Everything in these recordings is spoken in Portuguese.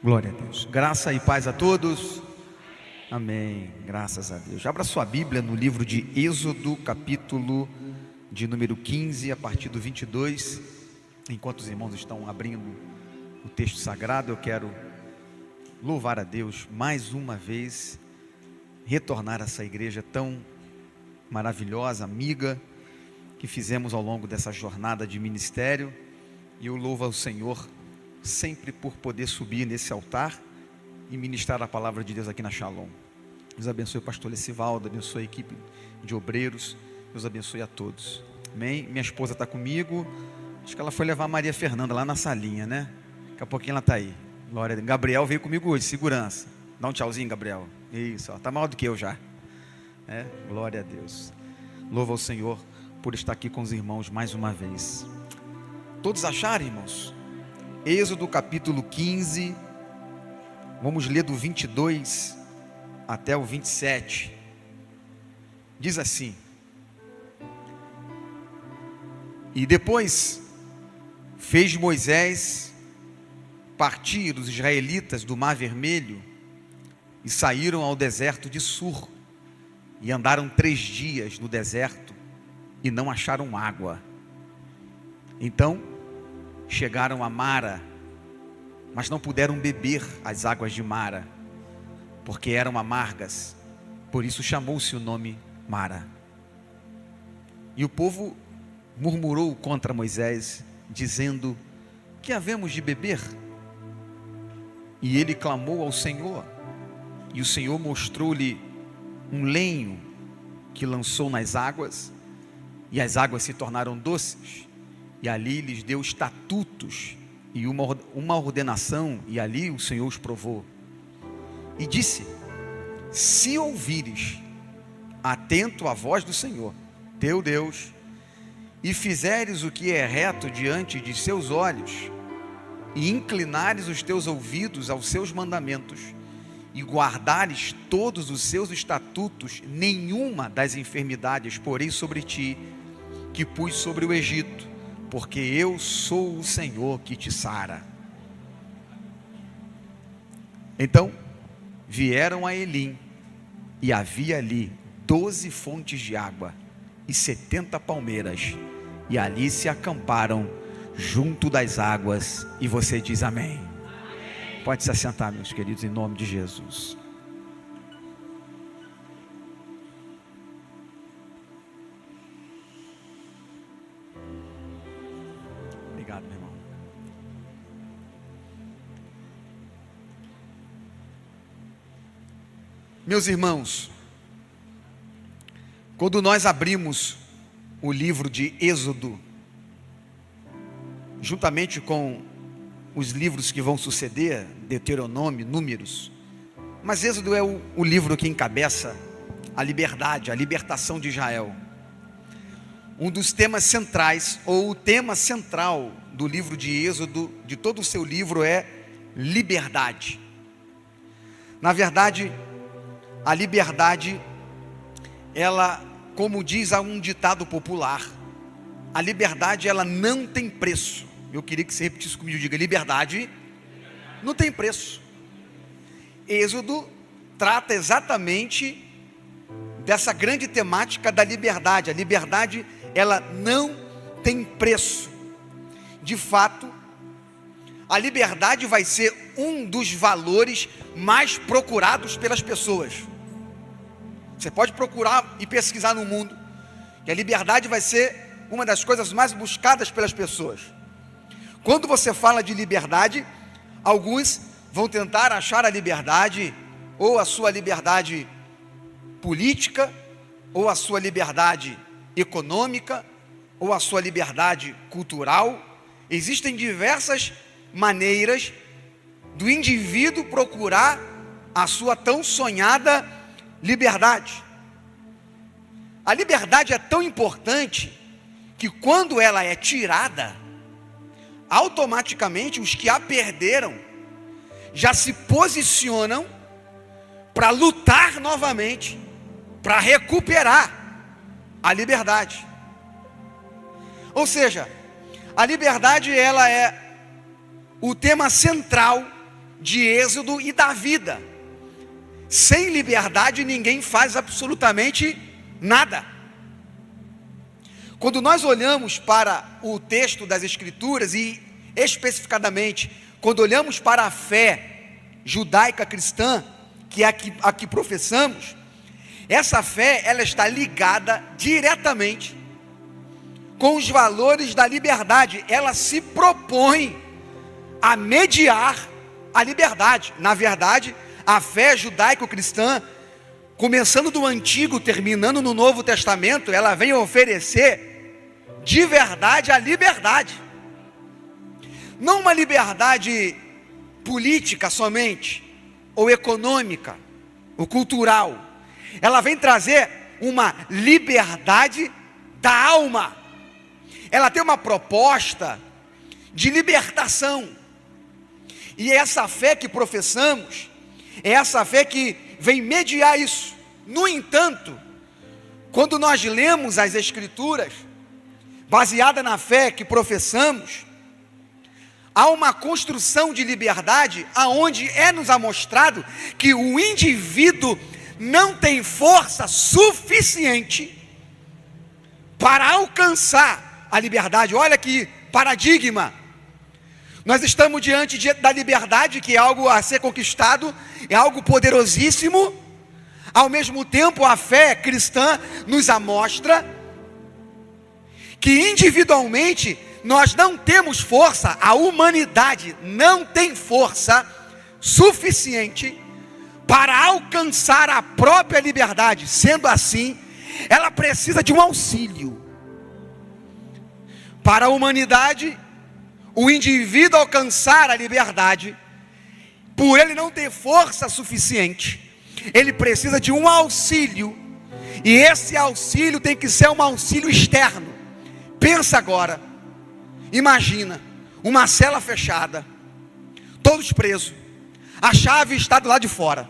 Glória a Deus. Graça e paz a todos. Amém. Graças a Deus. Abra sua Bíblia no livro de Êxodo, capítulo de número 15, a partir do 22. Enquanto os irmãos estão abrindo o texto sagrado, eu quero louvar a Deus mais uma vez, retornar a essa igreja tão maravilhosa, amiga, que fizemos ao longo dessa jornada de ministério. E eu louvo ao Senhor sempre por poder subir nesse altar e ministrar a palavra de Deus aqui na Shalom. Deus abençoe o pastor Lecivaldo, abençoe a equipe de obreiros, Deus abençoe a todos. Amém? Minha esposa está comigo, acho que ela foi levar a Maria Fernanda lá na salinha, né? Daqui a pouquinho ela está aí. Glória a Deus. Gabriel veio comigo hoje, segurança. Dá um tchauzinho, Gabriel. Isso, está maior do que eu já. Glória a Deus. Louva ao Senhor por estar aqui com os irmãos mais uma vez. Todos acharam, irmãos? Êxodo capítulo 15, vamos ler do 22 até o 27, diz assim: E depois fez Moisés partir os israelitas do Mar Vermelho, e saíram ao deserto de Sur, e andaram 3 dias no deserto, e não acharam água. Então chegaram a Mara, mas não puderam beber as águas de Mara, porque eram amargas. Por isso chamou-se o nome Mara. E o povo murmurou contra Moisés, dizendo: que havemos de beber? E ele clamou ao Senhor, e o Senhor mostrou-lhe um lenho que lançou nas águas, e as águas se tornaram doces. E ali lhes deu estatutos e uma ordenação, e ali o Senhor os provou. E disse: se ouvires atento à voz do Senhor, teu Deus, e fizeres o que é reto diante de seus olhos, e inclinares os teus ouvidos aos seus mandamentos, e guardares todos os seus estatutos, nenhuma das enfermidades porei sobre ti, que pus sobre o Egito, porque eu sou o Senhor que te sara. Então vieram a Elim, e havia ali 12 fontes de água e 70 palmeiras, e ali se acamparam junto das águas. E você diz amém. Pode se assentar, meus queridos, em nome de Jesus. Obrigado, meu irmão. Meus irmãos, quando nós abrimos o livro de Êxodo, juntamente com os livros que vão suceder, Deuteronômio, Números, mas Êxodo é o livro que encabeça a liberdade, a libertação de Israel. Um dos temas centrais, ou o tema central do livro de Êxodo, de todo o seu livro, é liberdade. Na verdade, a liberdade, ela, como diz um ditado popular, a liberdade, ela não tem preço. Eu queria que você repetisse comigo, diga: liberdade não tem preço. Êxodo trata exatamente dessa grande temática da liberdade. A liberdade, ela não tem preço. De fato, a liberdade vai ser um dos valores mais procurados pelas pessoas. Você pode procurar e pesquisar no mundo, que a liberdade vai ser uma das coisas mais buscadas pelas pessoas. Quando você fala de liberdade, alguns vão tentar achar a liberdade, ou a sua liberdade política, ou a sua liberdade econômica, ou a sua liberdade cultural. Existem diversas maneiras do indivíduo procurar a sua tão sonhada liberdade. A liberdade é tão importante que, quando ela é tirada, automaticamente os que a perderam já se posicionam para lutar novamente, para recuperar a liberdade. Ou seja, a liberdade, ela é o tema central de êxodo e da vida. Sem liberdade ninguém faz absolutamente nada. Quando nós olhamos para o texto das Escrituras e especificadamente quando olhamos para a fé judaica cristã, que é a que professamos, essa fé ela está ligada diretamente com os valores da liberdade. Ela se propõe a mediar a liberdade. Na verdade, a fé judaico-cristã, começando do Antigo, terminando no Novo Testamento, ela vem oferecer de verdade a liberdade. Não uma liberdade política somente, ou econômica, ou cultural. Ela vem trazer uma liberdade da alma. Ela tem uma proposta de libertação. E é essa fé que professamos, é essa fé que vem mediar isso. No entanto, quando nós lemos as Escrituras, baseada na fé que professamos, há uma construção de liberdade, aonde é nos amostrado que o indivíduo não tem força suficiente para alcançar a liberdade. Olha que paradigma. Nós estamos diante da liberdade, que é algo a ser conquistado, é algo poderosíssimo. Ao mesmo tempo, a fé cristã nos amostra que individualmente nós não temos força, a humanidade não tem força suficiente para alcançar a própria liberdade. Sendo assim, ela precisa de um auxílio. Para a humanidade, o indivíduo alcançar a liberdade, por ele não ter força suficiente, ele precisa de um auxílio, e esse auxílio tem que ser um auxílio externo. Pensa agora, imagina, uma cela fechada, todos presos, a chave está do lado de fora,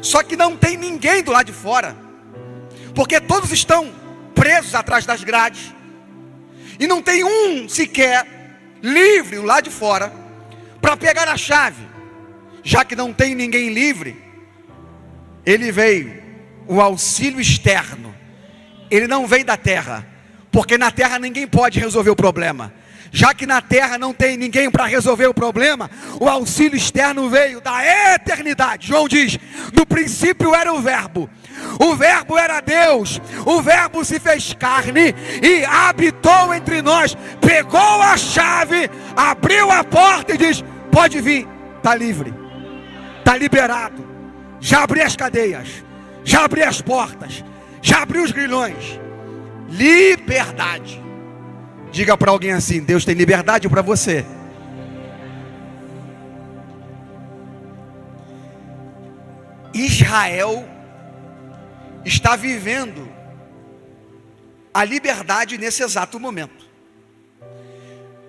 só que não tem ninguém do lado de fora, porque todos estão presos atrás das grades, e não tem um sequer livre do lado de fora, para pegar a chave. Já que não tem ninguém livre, ele veio, o auxílio externo. Ele não veio da terra, porque na terra ninguém pode resolver o problema. Já que na terra não tem ninguém para resolver o problema, o auxílio externo veio da eternidade. João diz: no princípio era o verbo era Deus, o verbo se fez carne e habitou entre nós, pegou a chave, abriu a porta e diz: pode vir, está livre, está liberado, já abri as cadeias, já abri as portas, já abri os grilhões. Liberdade. Diga para alguém assim: Deus tem liberdade para você. Israel está vivendo a liberdade nesse exato momento.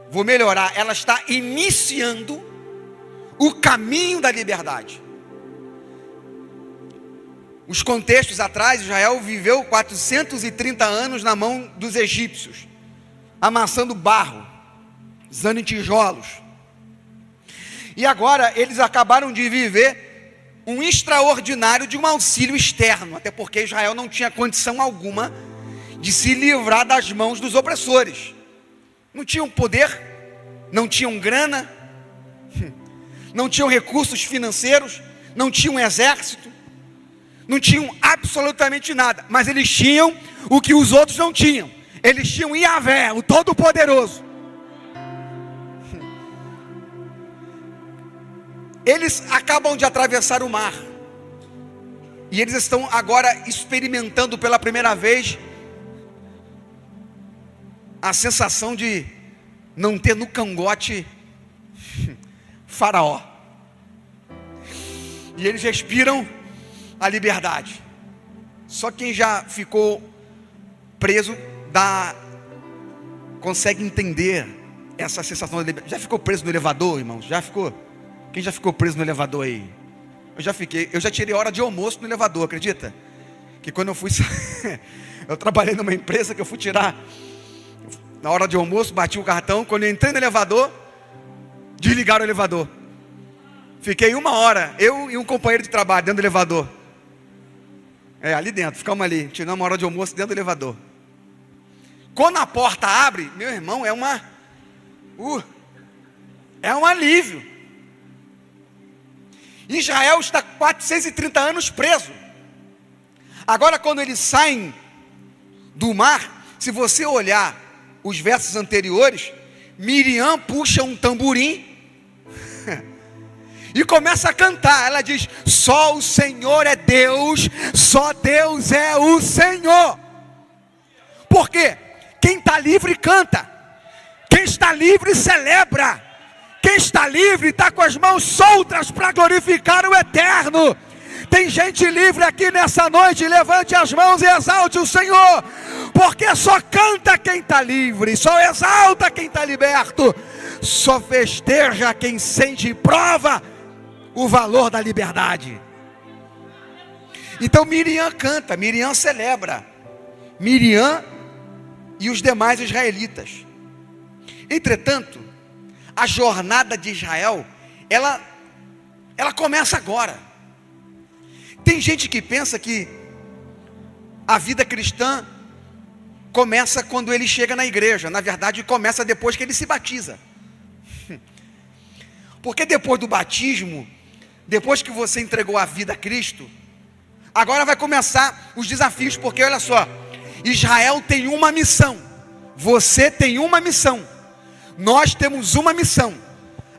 Vou melhorar, ela está iniciando o caminho da liberdade. Os contextos atrás, Israel viveu 430 anos na mão dos egípcios, amassando barro, usando tijolos. E agora eles acabaram de viver um extraordinário de um auxílio externo, até porque Israel não tinha condição alguma de se livrar das mãos dos opressores. Não tinham poder, não tinham grana, não tinham recursos financeiros, não tinham exército, não tinham absolutamente nada, mas eles tinham o que os outros não tinham. Eles tinham Yahvé, o Todo-Poderoso. Eles acabam de atravessar o mar, e eles estão agora experimentando pela primeira vez a sensação de não ter no cangote Faraó. E eles respiram a liberdade. Só quem já ficou preso consegue entender essa sensação de liberdade. Já ficou preso no elevador, irmãos? Já ficou? Quem já ficou preso no elevador aí? Eu já fiquei. Eu já tirei hora de almoço no elevador, acredita? Que quando eu fui eu trabalhei numa empresa que eu fui tirar na hora de almoço, bati o cartão. Quando eu entrei no elevador, desligaram o elevador. Fiquei 1 hora, eu e um companheiro de trabalho, dentro do elevador. Ali dentro, ficamos ali, tiramos uma hora de almoço dentro do elevador. Quando a porta abre, meu irmão, é um alívio. Israel está 430 anos preso. Agora, quando eles saem do mar, se você olhar os versos anteriores, Miriam puxa um tamborim e começa a cantar. Ela diz: só o Senhor é Deus, só Deus é o Senhor. Por quê? Quem está livre canta, quem está livre celebra, quem está livre está com as mãos soltas para glorificar o Eterno. Tem gente livre aqui nessa noite, levante as mãos e exalte o Senhor, porque só canta quem está livre, só exalta quem está liberto, só festeja quem sente e prova o valor da liberdade. Então Miriam canta, Miriam celebra, Miriam e os demais israelitas. Entretanto, a jornada de Israel, ela começa agora. Tem gente que pensa que a vida cristã começa quando ele chega na igreja. Na verdade, começa depois que ele se batiza. Porque depois do batismo, depois que você entregou a vida a Cristo, agora vai começar os desafios. Porque olha só, Israel tem uma missão, você tem uma missão, nós temos uma missão.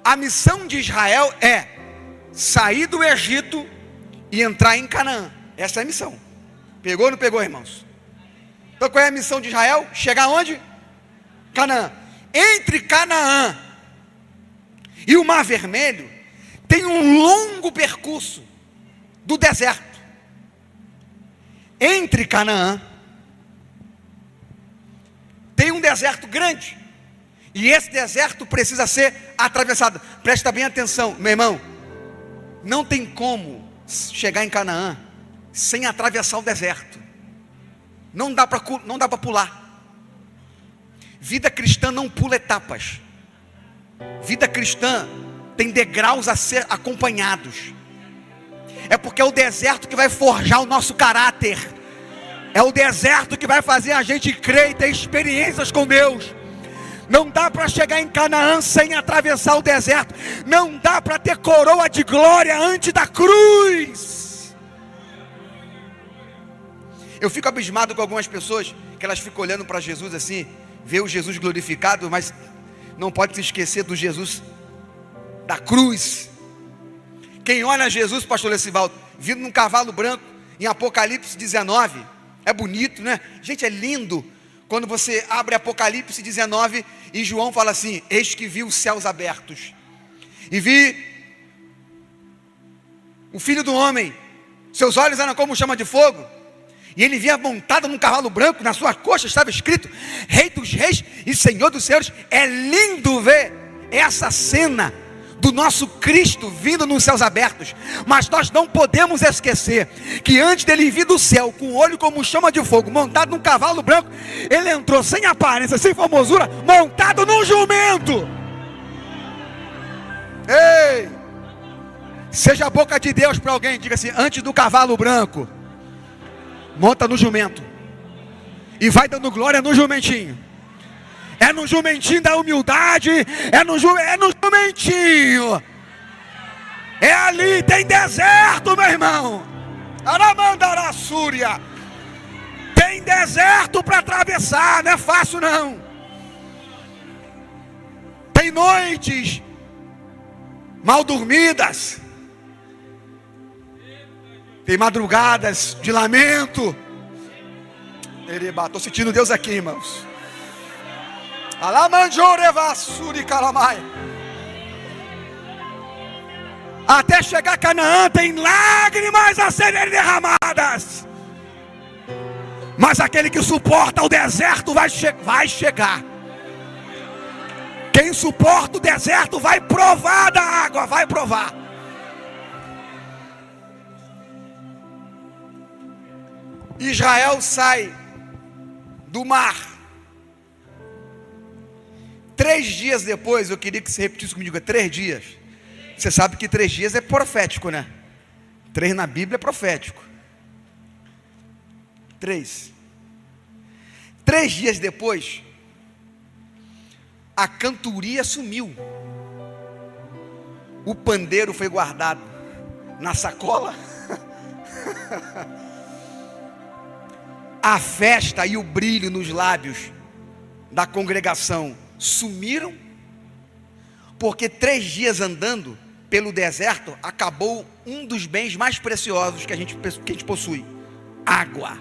A missão de Israel é sair do Egito e entrar em Canaã. Essa é a missão. Pegou ou não pegou, irmãos? Então qual é a missão de Israel? Chegar onde? Canaã. Entre Canaã e o Mar Vermelho tem um longo percurso do deserto. Entre Canaã tem um deserto grande, e esse deserto precisa ser atravessado. Presta bem atenção, meu irmão, não tem como chegar em Canaã sem atravessar o deserto. Não dá para pular. Vida cristã não pula etapas. Vida cristã tem degraus a ser acompanhados. É porque é o deserto que vai forjar o nosso caráter. É o deserto que vai fazer a gente crer e ter experiências com Deus. Não dá para chegar em Canaã sem atravessar o deserto. Não dá para ter coroa de glória antes da cruz. Eu fico abismado com algumas pessoas que elas ficam olhando para Jesus assim, vê o Jesus glorificado, mas não pode se esquecer do Jesus da cruz. Quem olha Jesus, pastor Lecivaldo, vindo num cavalo branco, em Apocalipse 19, é bonito, né? Gente, é lindo quando você abre Apocalipse 19 e João fala assim: eis que vi os céus abertos, e vi o Filho do Homem, seus olhos eram como chama de fogo, e ele vinha montado num cavalo branco, na sua coxa estava escrito: Rei dos Reis e Senhor dos Senhores. É lindo ver essa cena do nosso Cristo vindo nos céus abertos. Mas nós não podemos esquecer que antes dele vir do céu, com o olho como chama de fogo, montado num cavalo branco, ele entrou sem aparência, sem formosura, montado num jumento. Ei, seja a boca de Deus para alguém, diga assim: antes do cavalo branco, monta no jumento e vai dando glória no jumentinho. É no jumentinho da humildade, é no jumentinho. É ali, tem deserto, meu irmão. Aramandarassúria. Tem deserto para atravessar, não é fácil não. Tem noites mal dormidas, tem madrugadas de lamento. Estou sentindo Deus aqui, irmãos. Até chegar a Canaã tem lágrimas a serem derramadas, mas aquele que suporta o deserto vai chegar. Quem suporta o deserto vai provar da água, vai provar. Israel sai do mar. 3 dias depois, eu queria que você repetisse comigo, 3 dias. Você sabe que 3 dias é profético, né? 3 na Bíblia é profético. 3 dias depois, a cantoria sumiu. O pandeiro foi guardado na sacola. A festa e o brilho nos lábios da congregação sumiram, porque 3 dias andando pelo deserto, acabou um dos bens mais preciosos que a gente possui: água.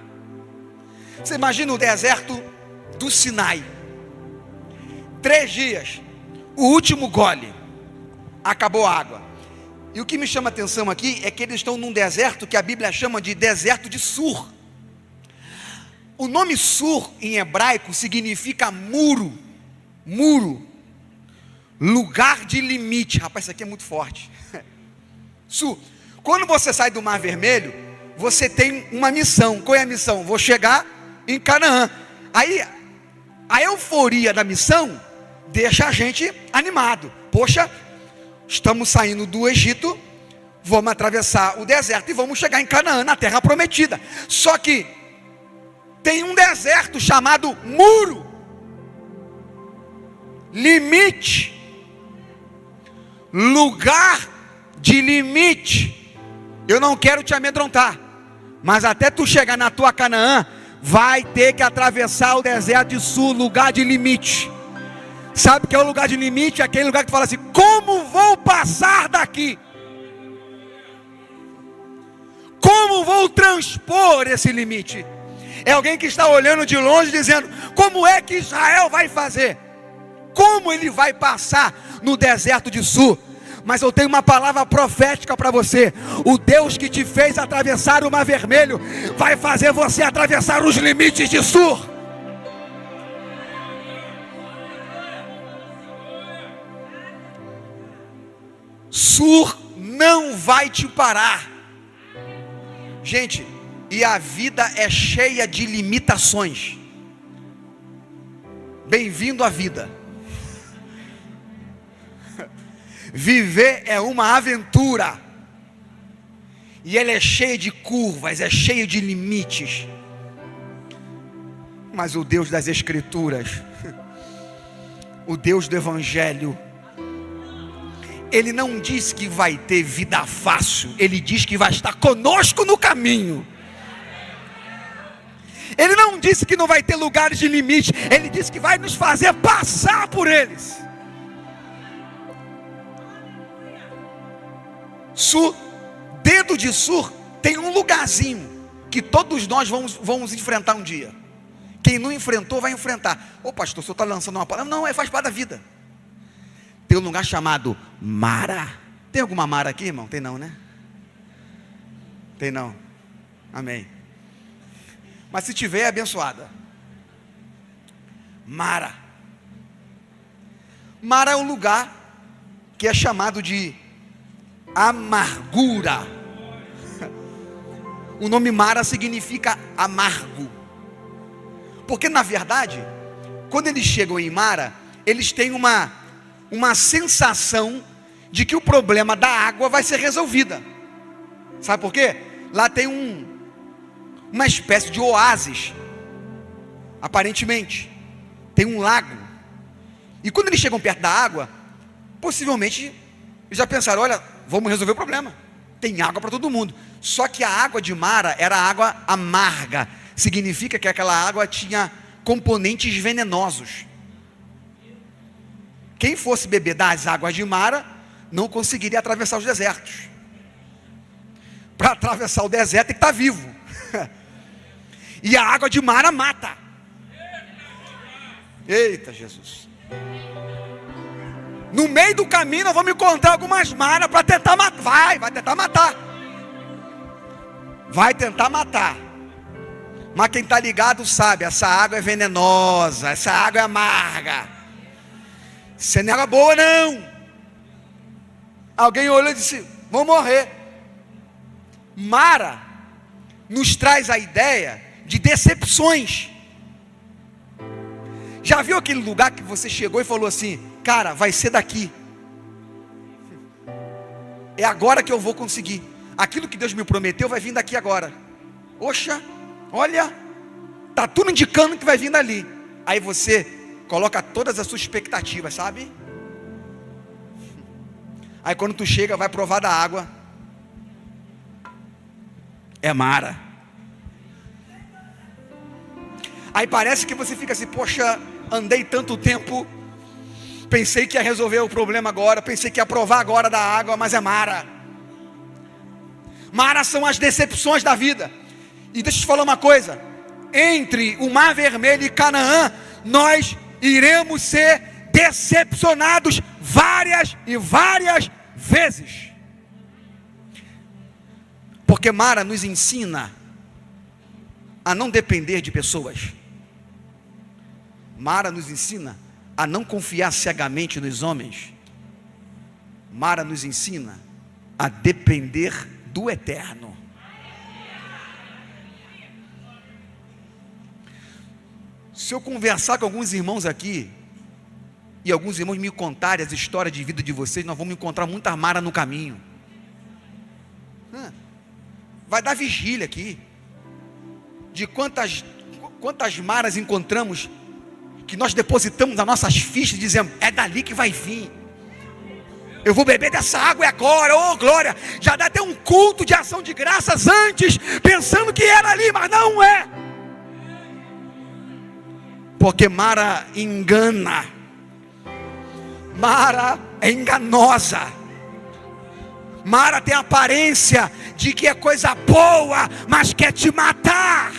Você imagina o deserto do Sinai, 3 dias, o último gole, acabou a água. E o que me chama a atenção aqui é que eles estão num deserto que a Bíblia chama de deserto de Sur. O nome Sur em hebraico significa muro, lugar de limite. Rapaz, isso aqui é muito forte. Sur. Quando você sai do Mar Vermelho, você tem uma missão. Qual é a missão? Vou chegar em Canaã. Aí, a euforia da missão deixa a gente animado. Poxa, estamos saindo do Egito, vamos atravessar o deserto e vamos chegar em Canaã, na terra prometida. Só que tem um deserto chamado muro, limite, lugar de limite. Eu não quero te amedrontar, mas até tu chegar na tua Canaã, vai ter que atravessar o deserto de Sul, lugar de limite. Sabe o que é o lugar de limite? É aquele lugar que tu fala assim: como vou passar daqui? Como vou transpor esse limite? É alguém que está olhando de longe dizendo: como é que Israel vai fazer? Como ele vai passar no deserto de Sul? Mas eu tenho uma palavra profética para você: o Deus que te fez atravessar o Mar Vermelho vai fazer você atravessar os limites de Sur. Sur não vai te parar. Gente, e a vida é cheia de limitações. Bem-vindo à vida. Viver é uma aventura, e ela é cheia de curvas, é cheia de limites. Mas o Deus das Escrituras, o Deus do Evangelho, Ele não diz que vai ter vida fácil, Ele diz que vai estar conosco no caminho. Ele não disse que não vai ter lugares de limite, Ele disse que vai nos fazer passar por eles. Sur, dentro de Sur, tem um lugarzinho que todos nós vamos enfrentar um dia. Quem não enfrentou, vai enfrentar. Ô pastor, o senhor está lançando uma palavra? Não, faz parte da vida. Tem um lugar chamado Mara. Tem alguma Mara aqui, irmão? Tem não, né? Tem não. Amém. Mas se tiver, é abençoada. Mara. Mara é um lugar que é chamado de amargura. O nome Mara significa amargo. Porque na verdade, quando eles chegam em Mara, eles têm uma sensação de que o problema da água vai ser resolvida. Sabe por quê? Lá tem uma espécie de oásis, aparentemente. Tem um lago. E quando eles chegam perto da água, possivelmente eles já pensaram: olha, vamos resolver o problema. Tem água para todo mundo. Só que a água de Mara era água amarga. Significa que aquela água tinha componentes venenosos. Quem fosse beber das águas de Mara não conseguiria atravessar os desertos. Para atravessar o deserto tem que estar vivo. E a água de Mara mata. Eita Jesus. No meio do caminho nós vamos encontrar algumas maras para tentar matar. Vai tentar matar. Vai tentar matar. Mas quem está ligado sabe, essa água é venenosa, essa água é amarga. Isso não é água boa não. Alguém olhou e disse: vão morrer. Mara nos traz a ideia de decepções. Já viu aquele lugar que você chegou e falou assim: cara, vai ser daqui? É agora que eu vou conseguir. Aquilo que Deus me prometeu vai vir daqui agora. Oxa, olha, está tudo indicando que vai vir dali. Aí você coloca todas as suas expectativas, sabe? Aí quando tu chega, vai provar da água, é Mara. Aí parece que você fica assim, poxa, andei tanto tempo, pensei que ia resolver o problema agora, pensei que ia provar agora da água, mas é Mara. Mara são as decepções da vida. E deixa eu te falar uma coisa, entre o Mar Vermelho e Canaã, nós iremos ser decepcionados várias e várias vezes. Porque Mara nos ensina a não depender de pessoas. Mara nos ensina a não confiar cegamente nos homens. Mara nos ensina a depender do eterno. Se eu conversar com alguns irmãos aqui, e alguns irmãos me contarem as histórias de vida de vocês, nós vamos encontrar muita Mara no caminho. Vai dar vigília aqui, de quantas Maras encontramos, que nós depositamos as nossas fichas, dizendo, é dali que vai vir, eu vou beber dessa água agora, oh glória, já dá até um culto de ação de graças antes, pensando que era ali, mas não é, porque Mara engana, Mara é enganosa, Mara tem a aparência de que é coisa boa, mas quer te matar.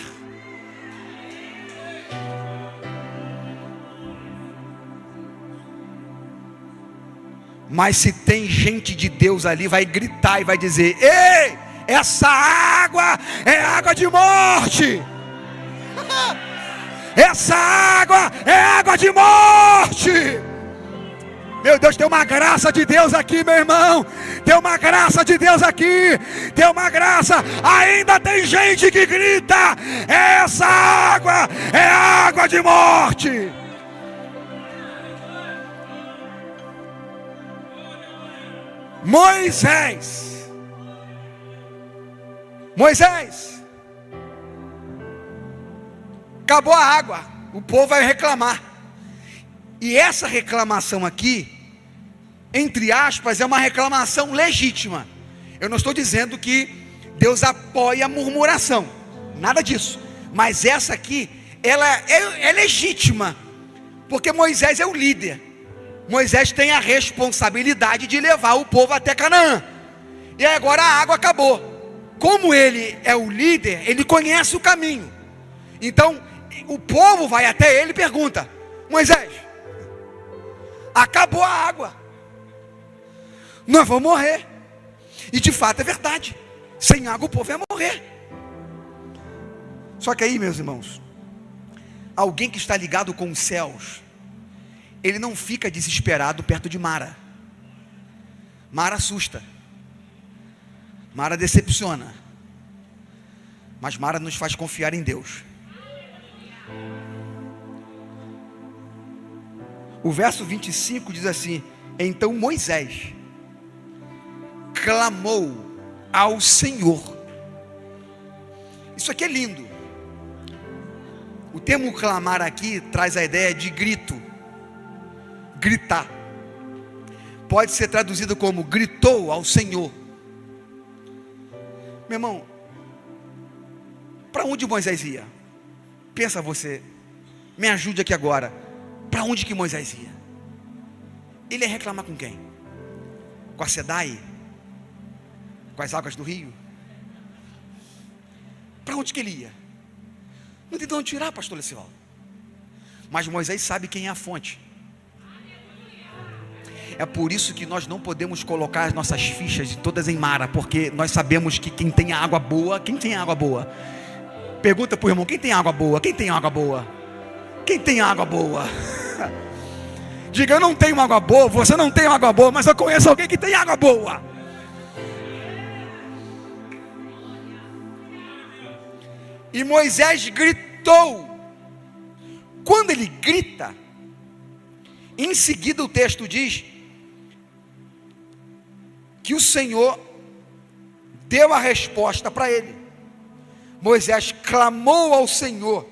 Mas se tem gente de Deus ali, vai gritar e vai dizer, ei, essa água é água de morte. Essa água é água de morte. Meu Deus, tem uma graça de Deus aqui, meu irmão. Tem uma graça de Deus aqui. Tem uma graça. Ainda tem gente que grita, essa água é água de morte. Moisés, acabou a água, o povo vai reclamar. E essa reclamação aqui, entre aspas, é uma reclamação legítima. Eu não estou dizendo que Deus apoia a murmuração, nada disso. Mas essa aqui, ela é legítima, porque Moisés é o líder. Moisés tem a responsabilidade de levar o povo até Canaã. E agora a água acabou. Como ele é o líder, ele conhece o caminho. Então, o povo vai até ele e pergunta, Moisés, acabou a água, nós vamos morrer. E de fato é verdade, sem água o povo ia morrer. Só que aí, meus irmãos, alguém que está ligado com os céus, ele não fica desesperado perto de Mara. Mara assusta, Mara decepciona, mas Mara nos faz confiar em Deus. O verso 25 diz assim, então Moisés clamou ao Senhor. Isso aqui é lindo. O termo clamar aqui traz a ideia de grito, gritar. Pode ser traduzido como gritou ao Senhor. Meu irmão, para onde Moisés ia? Pensa você, me ajude aqui agora. Para onde que Moisés ia? Ele ia reclamar com quem? Com a Sedai? Com as águas do rio? Para onde que ele ia? Não tem de onde tirar, pastor Lecival. Mas Moisés sabe quem é a fonte. É por isso que nós não podemos colocar as nossas fichas todas em Mara, porque nós sabemos que quem tem água boa, quem tem água boa? Pergunta para o irmão, quem tem água boa? Quem tem água boa? Quem tem água boa? Diga, eu não tenho água boa, você não tem água boa, mas eu conheço alguém que tem água boa. E Moisés gritou. Quando ele grita, em seguida o texto diz que o Senhor deu a resposta para ele. Moisés clamou ao Senhor,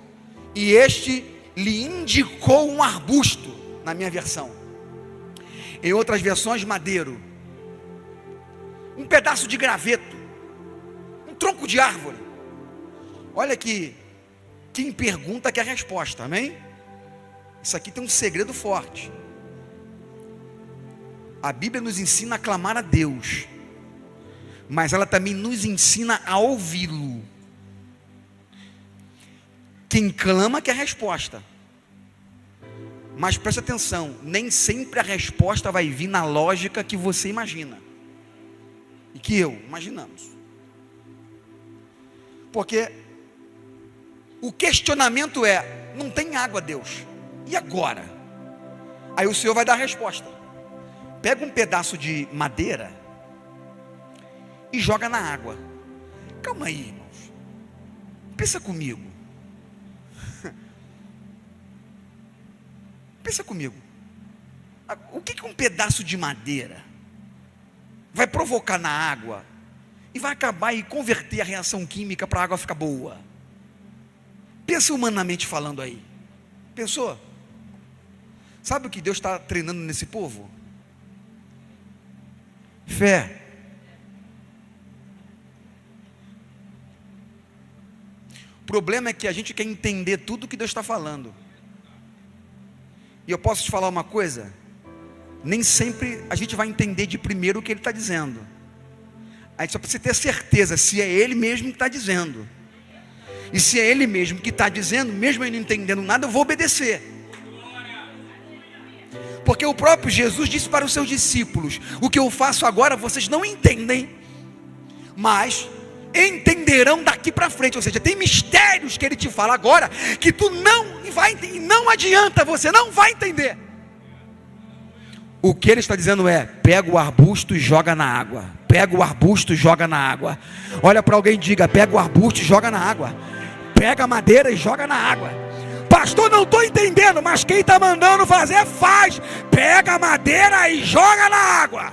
e este lhe indicou um arbusto, na minha versão. Em outras versões, madeiro, um pedaço de graveto, um tronco de árvore. Olha que quem pergunta quer resposta, amém? Isso aqui tem um segredo forte. A Bíblia nos ensina a clamar a Deus, mas ela também nos ensina a ouvi-lo. Quem clama quer resposta, mas preste atenção, nem sempre a resposta vai vir na lógica que você imagina, e que imaginamos, porque o questionamento é: não tem água, Deus, e agora? Aí o Senhor vai dar a resposta. Pega um pedaço de madeira e joga na água. Calma aí, irmãos, pensa comigo. Pensa comigo, o que um pedaço de madeira vai provocar na água e vai acabar e converter a reação química para a água ficar boa? Pensa humanamente falando aí. Pensou? Sabe o que Deus está treinando nesse povo? Fé. O problema é que a gente quer entender tudo o que Deus está falando. E eu posso te falar uma coisa: nem sempre a gente vai entender de primeiro o que Ele está dizendo. A gente só precisa ter certeza se é Ele mesmo que está dizendo. E se é Ele mesmo que está dizendo, mesmo eu não entendendo nada, eu vou obedecer. Porque o próprio Jesus disse para os seus discípulos: o que eu faço agora vocês não entendem, mas entenderão daqui para frente. Ou seja, tem mistérios que Ele te fala agora que tu não adianta, você não vai entender. O que Ele está dizendo é: pega o arbusto e joga na água. Pega o arbusto e joga na água. Olha para alguém e diga: pega o arbusto e joga na água. Pega a madeira e joga na água. Pastor, não estou entendendo, mas quem está mandando fazer, faz. Pega a madeira e joga na água.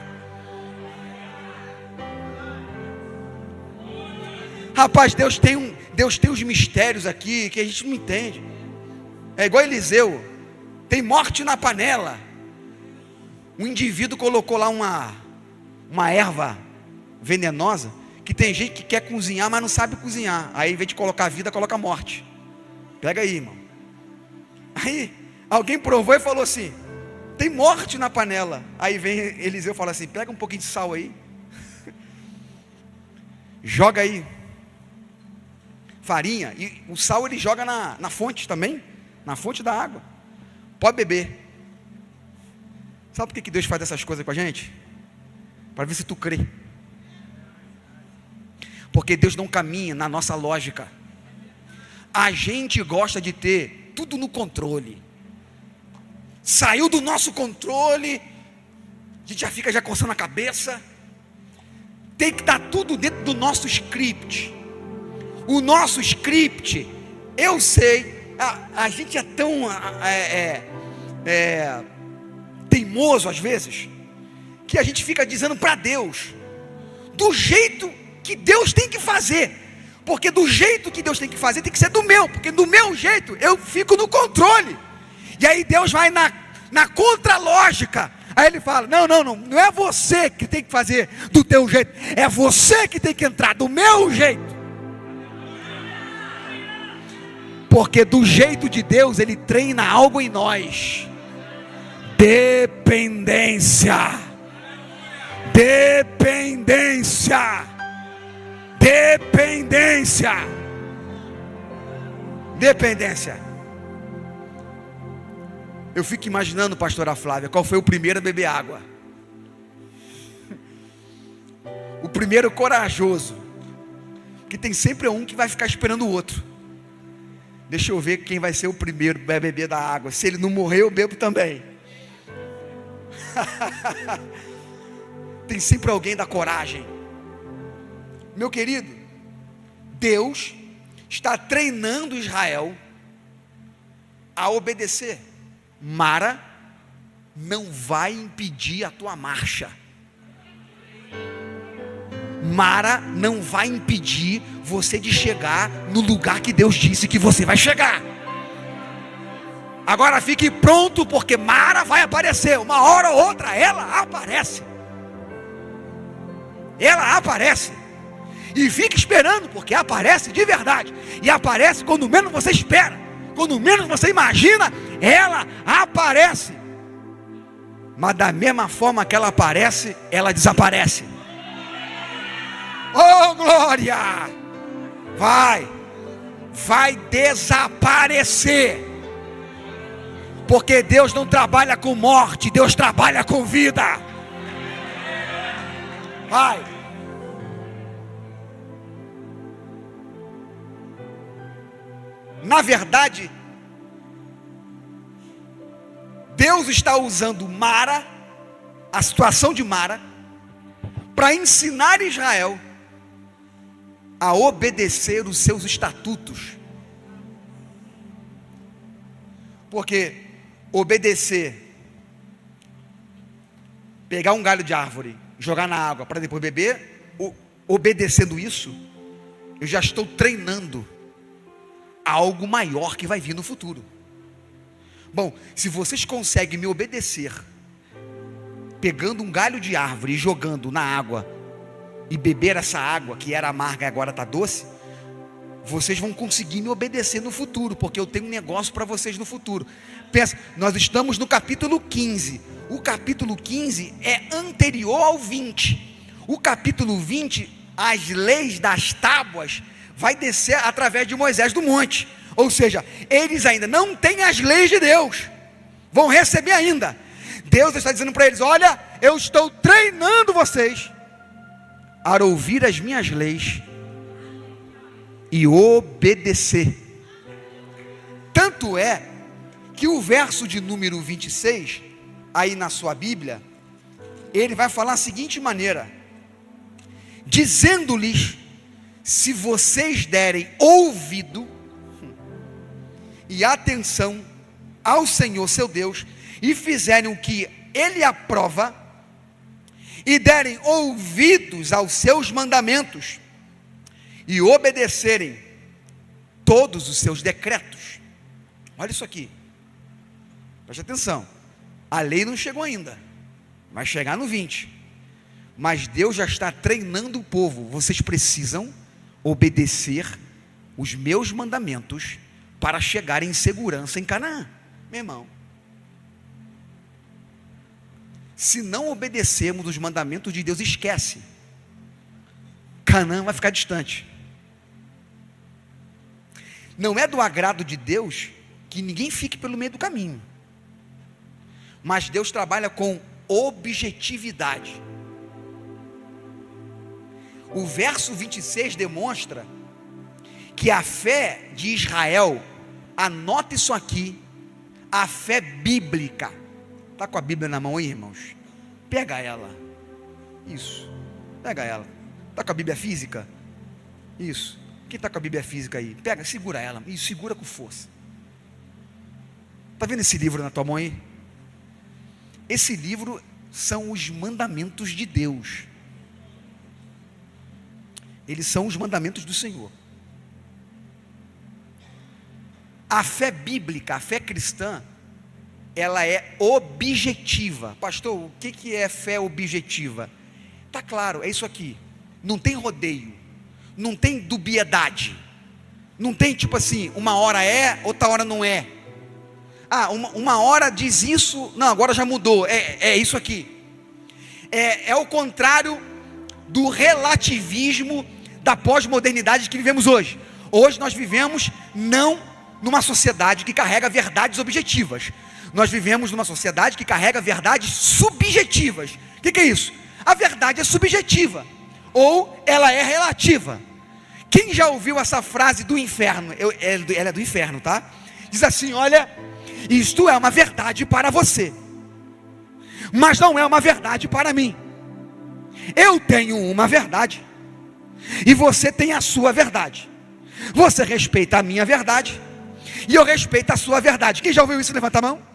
Rapaz, Deus tem uns mistérios aqui que a gente não entende. É igual Eliseu, tem morte na panela. Um indivíduo colocou lá uma erva venenosa, que tem gente que quer cozinhar, mas não sabe cozinhar. Aí, em vez de colocar vida, coloca morte. Pega aí, irmão. Aí, alguém provou e falou assim: tem morte na panela. Aí vem Eliseu e fala assim: pega um pouquinho de sal aí, joga aí farinha, e o sal ele joga na fonte também, na fonte da água, pode beber. Sabe por que Deus faz essas coisas com a gente? Para ver se tu crê. Porque Deus não caminha na nossa lógica. A gente gosta de ter tudo no controle. Saiu do nosso controle, a gente já fica coçando a cabeça. Tem que estar tudo dentro do nosso script. O nosso script, eu sei, a gente é tão teimoso às vezes, que a gente fica dizendo para Deus do jeito que Deus tem que fazer, porque do jeito que Deus tem que fazer tem que ser do meu, porque do meu jeito eu fico no controle. E aí Deus vai na contralógica. Aí Ele fala: não é você que tem que fazer do teu jeito, é você que tem que entrar do meu jeito. Porque do jeito de Deus Ele treina algo em nós. Dependência. Dependência. Dependência. Dependência. Eu fico imaginando, pastora Flávia, qual foi o primeiro a beber água. O primeiro corajoso. Que tem sempre um que vai ficar esperando o outro. Deixa eu ver quem vai ser o primeiro a beber da água. Se ele não morrer, eu bebo também. Tem sempre alguém da coragem. Meu querido, Deus está treinando Israel a obedecer. Mara não vai impedir a tua marcha. Mara não vai impedir você de chegar no lugar que Deus disse que você vai chegar. Agora fique pronto, porque Mara vai aparecer. Uma hora ou outra ela aparece. Ela aparece. E fique esperando, porque aparece de verdade. E aparece quando menos você espera. Quando menos você imagina, ela aparece. Mas da mesma forma que ela aparece, ela desaparece. Oh, glória! Vai desaparecer. Porque Deus não trabalha com morte, Deus trabalha com vida. Vai. Na verdade, Deus está usando Mara, a situação de Mara, para ensinar Israel a obedecer os seus estatutos. Porque obedecer, pegar um galho de árvore, jogar na água para depois beber, obedecendo isso, eu já estou treinando algo maior que vai vir no futuro. Bom, se vocês conseguem me obedecer, pegando um galho de árvore e jogando na água, e beber essa água que era amarga e agora está doce, vocês vão conseguir me obedecer no futuro, porque eu tenho um negócio para vocês no futuro. Pensa, nós estamos no capítulo 15. O capítulo 15 é anterior ao 20. O capítulo 20, as leis das tábuas, vai descer através de Moisés do monte. Ou seja, eles ainda não têm as leis de Deus, vão receber ainda. Deus está dizendo para eles: olha, eu estou treinando vocês a ouvir as minhas leis e obedecer. Tanto é que o verso de número 26, aí na sua Bíblia, ele vai falar a seguinte maneira: dizendo-lhes, se vocês derem ouvido e atenção ao Senhor seu Deus, e fizerem o que Ele aprova, e derem ouvidos aos seus mandamentos, e obedecerem todos os seus decretos. Olha isso aqui, preste atenção, a lei não chegou ainda, vai chegar no 20, mas Deus já está treinando o povo. Vocês precisam obedecer os meus mandamentos para chegar em segurança em Canaã. Meu irmão, se não obedecermos os mandamentos de Deus, esquece, Canaã vai ficar distante. Não é do agrado de Deus que ninguém fique pelo meio do caminho, mas Deus trabalha com objetividade. O verso 26 demonstra que a fé de Israel, anota isso aqui, a fé bíblica. Está com a Bíblia na mão aí, irmãos? Pega ela. Isso, pega ela. Está com a Bíblia física? Isso. Quem está com a Bíblia física aí? Pega, segura ela. Isso, segura com força. Está vendo esse livro na tua mão aí? Esse livro são os mandamentos de Deus. Eles são os mandamentos do Senhor. A fé bíblica, a fé cristã, ela é objetiva. Pastor, o que é fé objetiva? Está claro, é isso aqui. Não tem rodeio, não tem dubiedade, não tem tipo assim, uma hora é, outra hora não é. Uma hora diz isso, não, agora já mudou, é isso aqui. É o contrário do relativismo da pós-modernidade que vivemos hoje. Hoje nós vivemos não numa sociedade que carrega verdades objetivas, nós vivemos numa sociedade que carrega verdades subjetivas. O que é isso? A verdade é subjetiva, ou ela é relativa. Quem já ouviu essa frase do inferno? Ela é do inferno, tá? Diz assim: olha, isto é uma verdade para você, mas não é uma verdade para mim. Eu tenho uma verdade, e você tem a sua verdade. Você respeita a minha verdade, e eu respeito a sua verdade. Quem já ouviu isso, levanta a mão.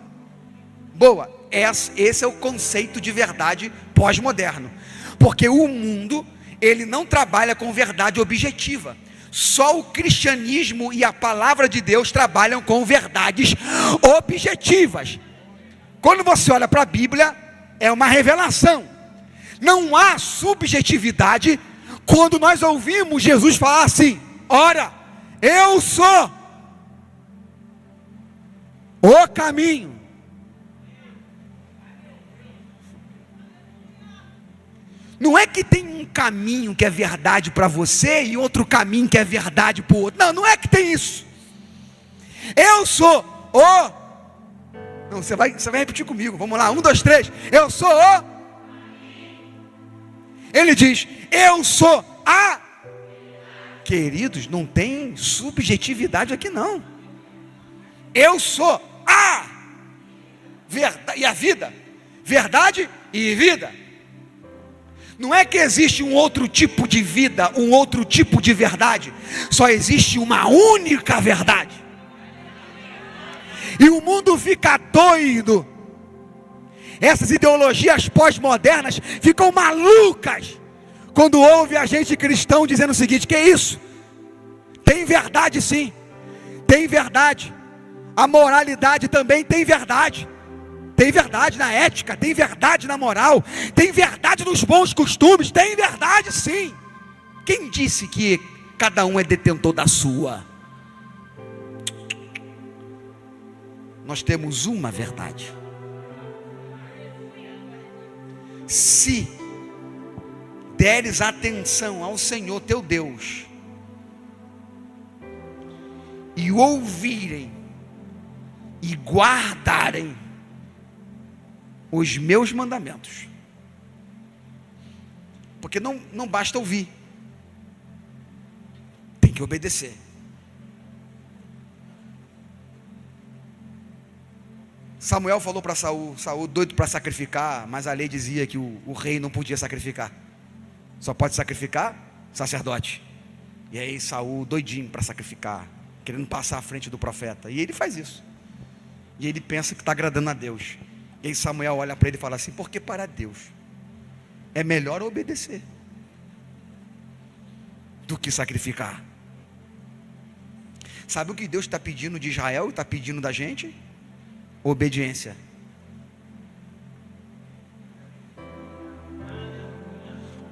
Boa. Esse é o conceito de verdade pós-moderno. Porque o mundo, ele não trabalha com verdade objetiva. Só o cristianismo e a palavra de Deus trabalham com verdades objetivas. Quando você olha para a Bíblia, é uma revelação. Não há subjetividade quando nós ouvimos Jesus falar assim: ora, eu sou o caminho. Não é que tem um caminho que é verdade para você e outro caminho que é verdade para o outro. Não, não é que tem isso. Eu sou o... Não, você vai repetir comigo. Vamos lá, 1, 2, 3. Eu sou o... Ele diz, eu sou a... Queridos, não tem subjetividade aqui não. Eu sou a... Verdade e a vida. Verdade e vida. Não é que existe um outro tipo de vida, um outro tipo de verdade. Só existe uma única verdade. E o mundo fica doido. Essas ideologias pós-modernas ficam malucas quando ouve a gente cristão dizendo o seguinte: que é isso? Tem verdade sim. Tem verdade. A moralidade também tem verdade. Tem verdade na ética, tem verdade na moral, tem verdade nos bons costumes, tem verdade sim. Quem disse que cada um é detentor da sua? Nós temos uma verdade. Se deres atenção ao Senhor teu Deus e o ouvirem e guardarem os meus mandamentos, porque não basta ouvir, tem que obedecer. Samuel falou para Saul doido para sacrificar, mas a lei dizia que o rei não podia sacrificar, só pode sacrificar sacerdote. E aí Saul doidinho para sacrificar, querendo passar à frente do profeta, e ele faz isso, e ele pensa que está agradando a Deus. E aí Samuel olha para ele e fala assim: porque para Deus é melhor obedecer do que sacrificar. Sabe o que Deus está pedindo de Israel e está pedindo da gente? Obediência.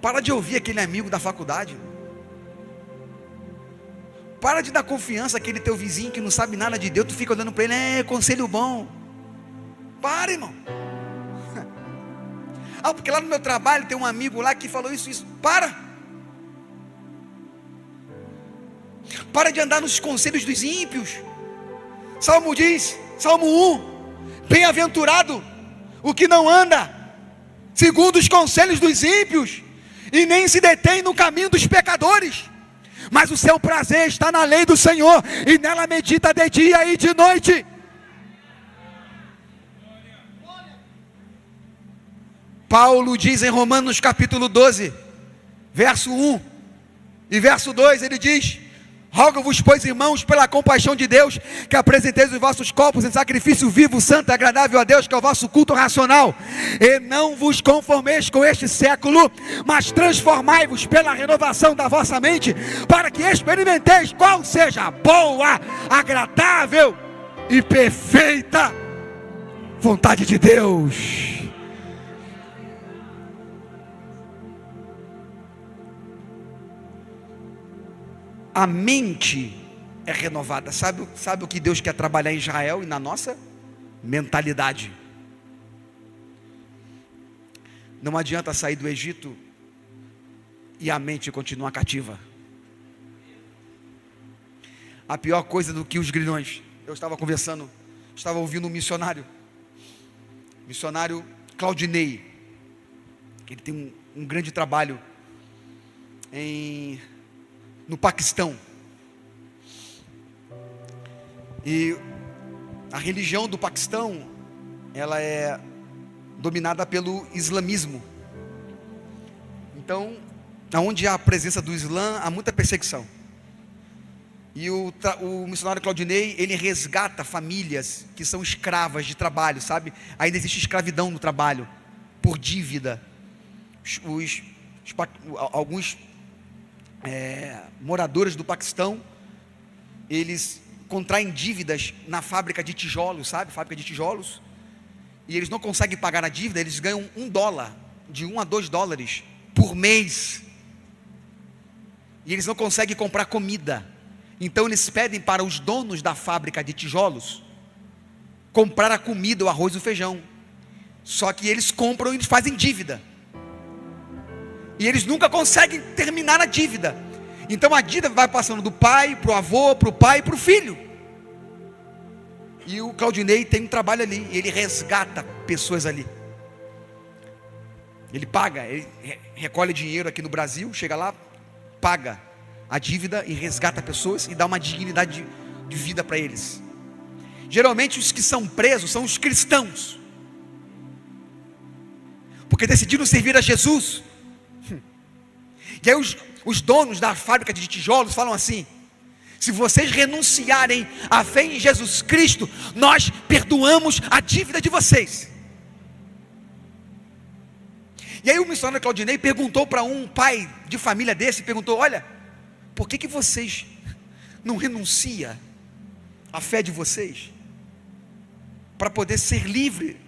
Para de ouvir aquele amigo da faculdade. Para de dar confiança àquele teu vizinho que não sabe nada de Deus. Tu fica olhando para ele, conselho bom. Para, irmão. Porque lá no meu trabalho tem um amigo lá que falou isso. Para de andar nos conselhos dos ímpios. Salmo diz, Salmo 1: bem-aventurado o que não anda segundo os conselhos dos ímpios, e nem se detém no caminho dos pecadores, mas o seu prazer está na lei do Senhor, e nela medita de dia e de noite. Paulo diz em Romanos capítulo 12, verso 1 e verso 2, ele diz: rogo-vos, pois, irmãos, pela compaixão de Deus, que apresenteis os vossos corpos em sacrifício vivo, santo e agradável a Deus, que é o vosso culto racional, e não vos conformeis com este século, mas transformai-vos pela renovação da vossa mente, para que experimenteis qual seja a boa, agradável e perfeita vontade de Deus. A mente é renovada. Sabe o que Deus quer trabalhar em Israel e na nossa mentalidade? Não adianta sair do Egito e a mente continuar cativa. A pior coisa do que os grilhões. Eu estava ouvindo um missionário Claudinei, que ele tem um grande trabalho no Paquistão. E a religião do Paquistão, ela é dominada pelo islamismo. Então, onde há a presença do Islã, há muita perseguição. E o missionário Claudinei, ele resgata famílias que são escravas de trabalho, sabe? Ainda existe escravidão no trabalho, por dívida. Alguns moradores do Paquistão, eles contraem dívidas na fábrica de tijolos, sabe? Fábrica de tijolos. E eles não conseguem pagar a dívida, eles ganham $1, de $1 a $2 por mês. E eles não conseguem comprar comida. Então eles pedem para os donos da fábrica de tijolos comprar a comida, o arroz e o feijão. Só que eles compram e eles fazem dívida. E eles nunca conseguem terminar a dívida. Então a dívida vai passando do pai para o avô, para o pai e para o filho. E o Claudinei tem um trabalho ali, ele resgata pessoas ali. Ele paga, ele recolhe dinheiro aqui no Brasil, chega lá, paga a dívida e resgata pessoas e dá uma dignidade de vida para eles. Geralmente os que são presos são os cristãos, porque decidiram servir a Jesus. E aí os donos da fábrica de tijolos falam assim: se vocês renunciarem à fé em Jesus Cristo, nós perdoamos a dívida de vocês. E aí o missionário Claudinei perguntou para um pai de família desse, perguntou: olha, por que vocês não renunciam à fé de vocês, para poder ser livre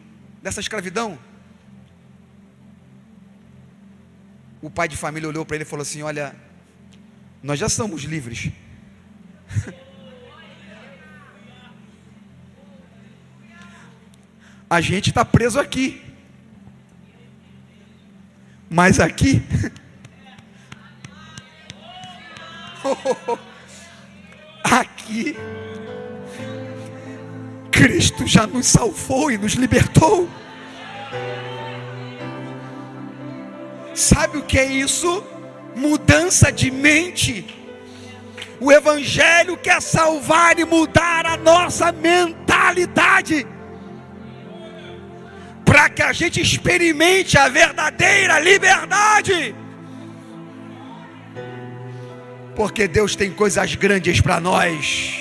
dessa escravidão? O pai de família olhou para ele e falou assim: olha, nós já somos livres. A gente está preso aqui, mas aqui aqui Cristo já nos salvou e nos libertou. Sabe o que é isso? Mudança de mente. O Evangelho quer salvar e mudar a nossa mentalidade, para que a gente experimente a verdadeira liberdade. Porque Deus tem coisas grandes para nós.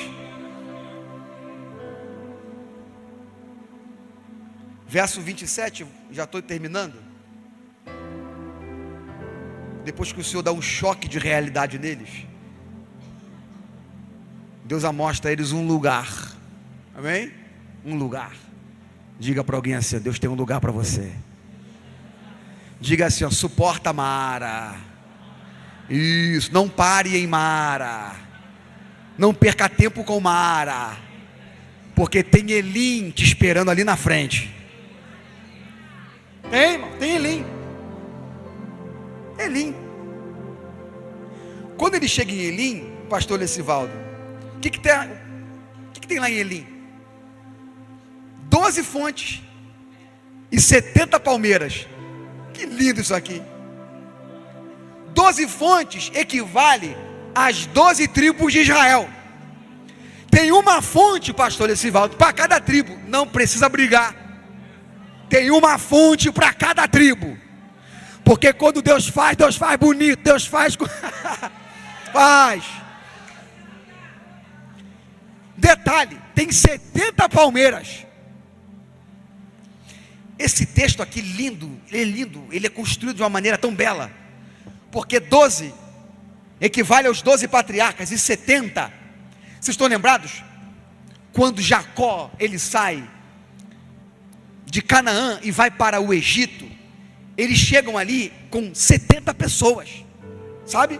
Verso 27, já estou terminando. Depois que o Senhor dá um choque de realidade neles, Deus amostra a eles um lugar. Amém? Um lugar. Diga para alguém assim: Deus tem um lugar para você. Diga assim: ó, suporta Mara. Isso, não pare em Mara. Não perca tempo com Mara, porque tem Elim te esperando ali na frente. Tem, irmão, tem Elim. Elim. Quando ele chega em Elim, pastor Lecivaldo, o que tem lá em Elim? 12 fontes e 70 palmeiras. Que lindo isso aqui. 12 fontes equivale às 12 tribos de Israel. Tem uma fonte, pastor Lecivaldo, para cada tribo. Não precisa brigar. Tem uma fonte para cada tribo. Porque quando Deus faz bonito. Deus faz faz. Detalhe, tem 70 palmeiras. Esse texto aqui lindo, ele é construído de uma maneira tão bela, porque 12 equivale aos 12 patriarcas e 70, vocês estão lembrados? Quando Jacó, ele sai de Canaã e vai para o Egito, eles chegam ali com 70 pessoas, sabe?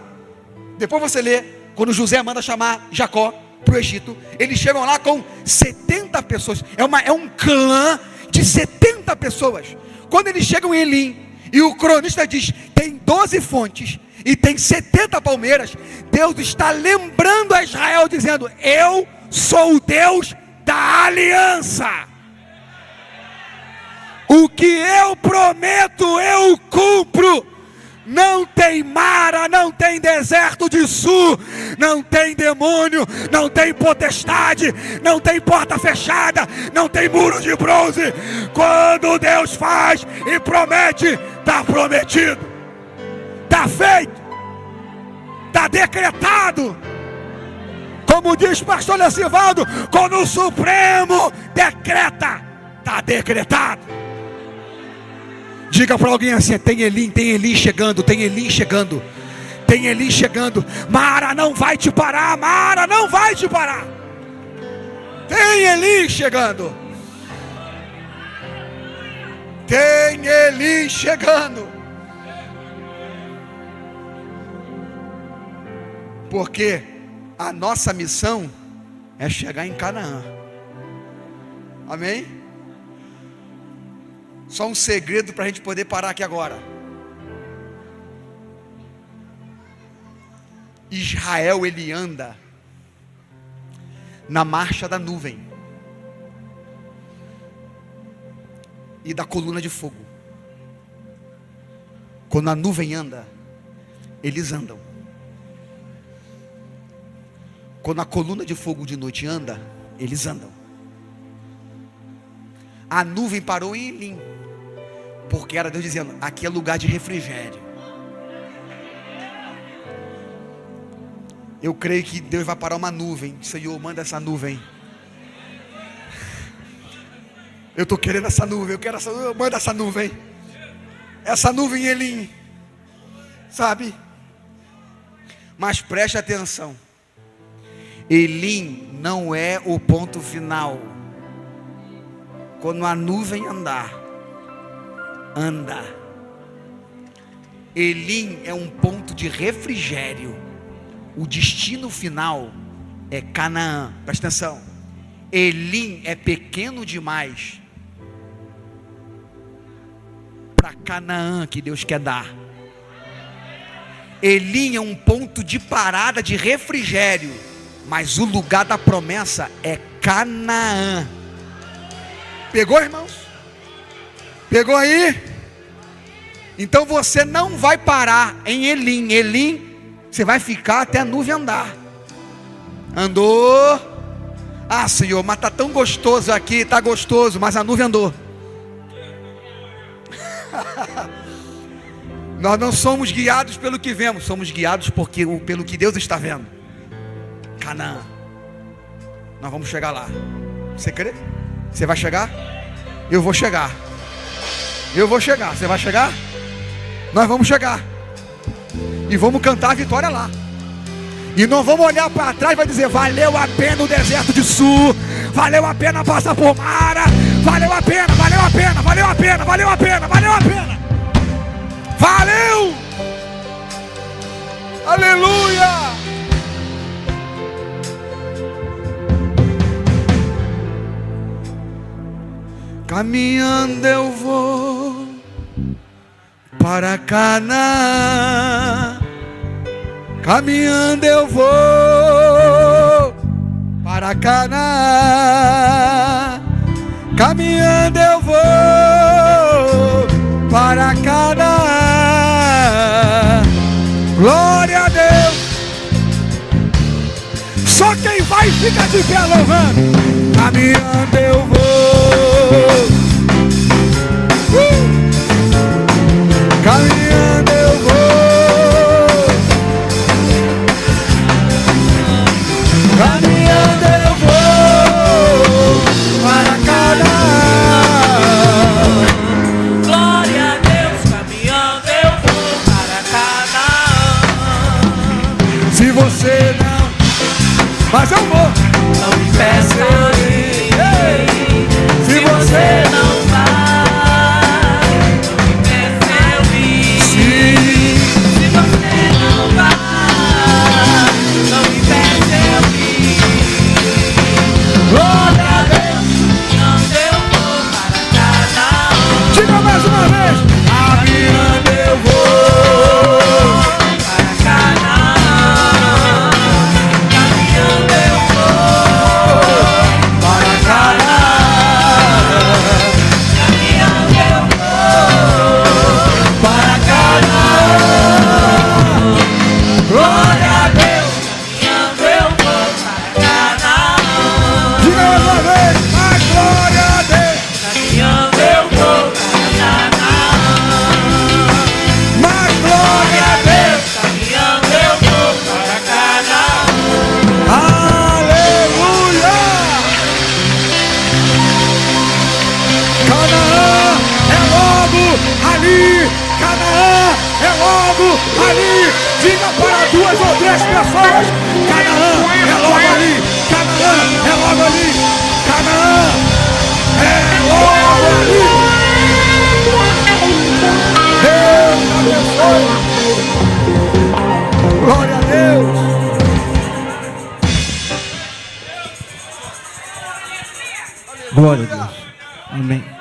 Depois você lê, quando José manda chamar Jacó para o Egito, eles chegam lá com 70 pessoas, é um clã de 70 pessoas. Quando eles chegam em Elim, e o cronista diz, tem 12 fontes, e tem 70 palmeiras, Deus está lembrando a Israel, dizendo, eu sou o Deus da aliança. O que eu prometo, eu cumpro. Não tem Mara, não tem deserto de sul, não tem demônio, não tem potestade, não tem porta fechada, não tem muro de bronze. Quando Deus faz e promete, está prometido, está feito, está decretado. Como diz pastor Lecivaldo, quando o Supremo decreta, está decretado. Diga para alguém assim: tem Eli chegando, tem Eli chegando, tem Eli chegando. Mara não vai te parar, Mara não vai te parar. Tem Eli chegando, tem Eli chegando. Porque a nossa missão é chegar em Canaã. Amém? Só um segredo para a gente poder parar aqui agora. Israel, ele anda na marcha da nuvem e da coluna de fogo. Quando a nuvem anda, eles andam. Quando a coluna de fogo de noite anda, eles andam. A nuvem parou em Elim, porque era Deus dizendo: aqui é lugar de refrigério. Eu creio que Deus vai parar uma nuvem. Senhor, manda essa nuvem. Eu estou querendo essa nuvem, eu quero essa nuvem, manda essa nuvem. Essa nuvem em Elim, sabe? Mas preste atenção, Elim não é o ponto final. Quando a nuvem andar, anda. Elim é um ponto de refrigério. O destino final é Canaã. Presta atenção, Elim é pequeno demais para Canaã que Deus quer dar. Elim é um ponto de parada de refrigério, mas o lugar da promessa é Canaã. Pegou, irmãos? Pegou aí? Então você não vai parar em Elim. Elim, você vai ficar até a nuvem andar. Andou. Ah, Senhor, mas está tão gostoso aqui. Está gostoso, mas a nuvem andou. Nós não somos guiados pelo que vemos, somos guiados pelo que Deus está vendo. Canaã. Nós vamos chegar lá. Você crê? Você vai chegar? Eu vou chegar. Eu vou chegar. Você vai chegar? Nós vamos chegar. E vamos cantar a vitória lá. E não vamos olhar para trás e vai dizer: valeu a pena o deserto de Sul, valeu a pena passar por Mara, valeu a pena, valeu a pena, valeu a pena, valeu a pena, valeu a pena. Valeu! Aleluia! Caminhando eu vou para Canaã. Caminhando eu vou para Canaã. Caminhando eu vou para Canaã. Glória a Deus. Só quem vai fica de pé louvando. Caminhando eu vou. Caminhando eu vou. Caminhando eu vou para Canaã. Glória a Deus, caminhando eu vou para Canaã. Se você não, mas eu vou. Não me peça ir. Se você não vai, não me peça eu ir. Se você não vai, não me peça eu ir. Glória a Deus, caminhando eu vou para Canaã. Diga mais uma vez. Caminhando eu vou Para Canaã, caminhando eu vou. as pessoas. Canaã é logo ali. Canaã é logo ali. Canaã é logo ali. Deus abençoe. Glória a Deus. Glória a Deus. Amém.